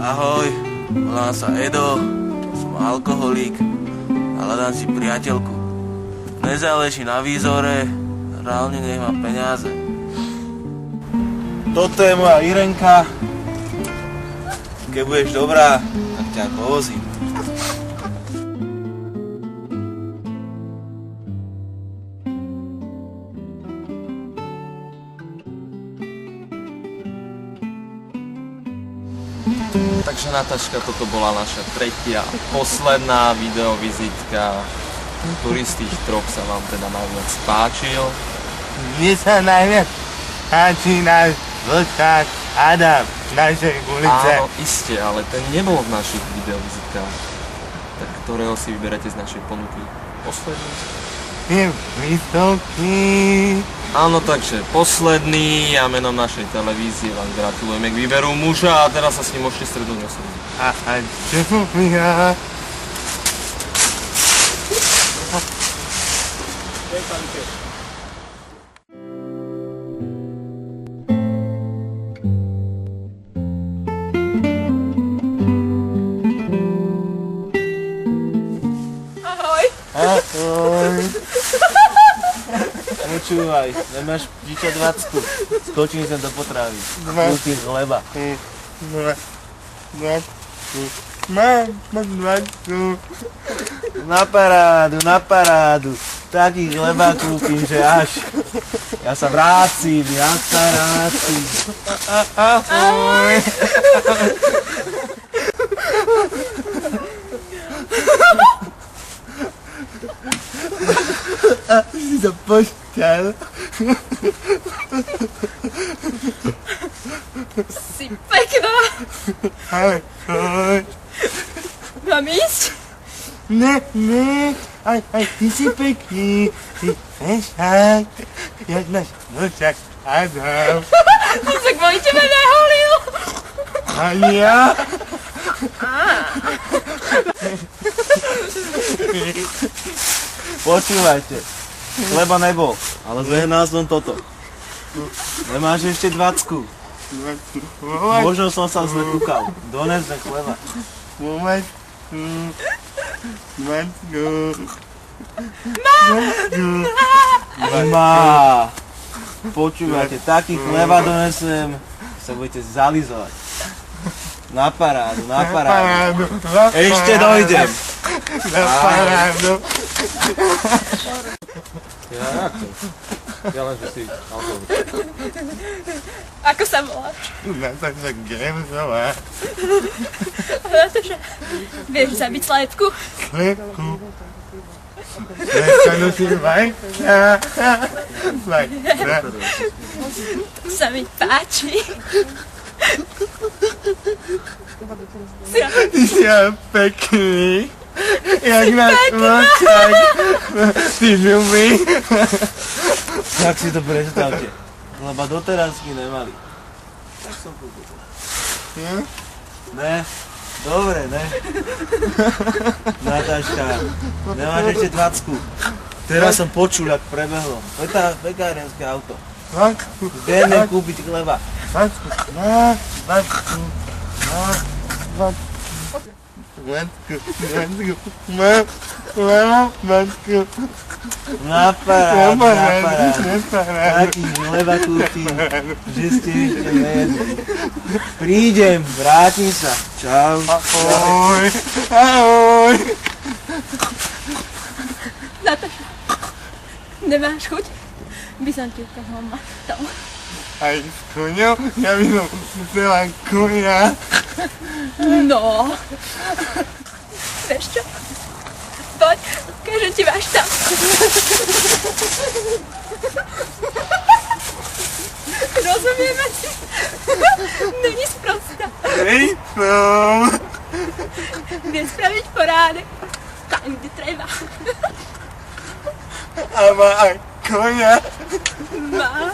Ahoj, volám sa Edo, som alkoholík a hľadám si priateľku. Nezáleží na výzore, reálne nech mám peniaze. Toto je moja Irenka. Keď budeš dobrá, tak ťa povozím. Takže Nataška, toto bola naša tretia a posledná videovizitka. Ktorý z tých troch sa vám teda najviac páčil? Mne sa najviac páči náš vlčák Adam z našej ulice. Áno, iste, ale ten nebol v našich videovizitkách. Tak ktorého si vyberáte z našej ponuky? Posledný? Je vysoký. Áno, takže posledný a menom našej televízie vám gratulujeme k výberu muža a teraz sa s ním môžete stretnúť osobne. A čo ja? Ahoj. Počúvaj, nemáš piča 20, skočím sem do potravy. Kúpim chleba. Mám 20. Na parádu. Taký chleba kúpim, že až. Ja sa vrácim. Ahoj. Si sa pošťal. Si pekná. Ahoj. Mám ísť? Ne, aj ty si pekný. Ty fešák. Jak náš vlčák Adam. On sa kvôli tebe neholil. Ani ja. Počúvajte, chleba nebol, ale zvehnal som toto. Nemáš ešte 20? Možno som sa zle kúkal. Donesme chleba. Má. Počúvajte, taký chleba donesem, sa budete zalizovať. Na parádu. Ešte dojdem. Na parádu. Ja len, že si alkoholik. Ako sa voláš? Natáša Gemzová. Natáša, vieš zabiť slepku? Slepku. Slepka nosí vajca. To sa mi páči. Ty si pekný. Jak náš vlčák. Ty žumý. Tak si to predstavte. Lebo doterazky nemali. Tak som kúpil. Ne? Dobre, ne? Natáška, nemáš ešte 20. Teraz som počul, jak prebehlo. To je tá pekárenské auto. Ideme kúpiť chleba. Na parádu. Taký chleba kúpim, že ste ešte nejedli. Prídem, vrátim sa. Čau. Ahoj. Natáša, nemáš chuť? By som ti ukázal machtol. Aj s koňou? Ja by som chcela koňa. No. Vieš čo? Poď, ukážem ti váš tam. Rozumieme si? Není sprostá. Hej som. Vie spraviť porádek tam, kde treba. A má aj koňa. Má.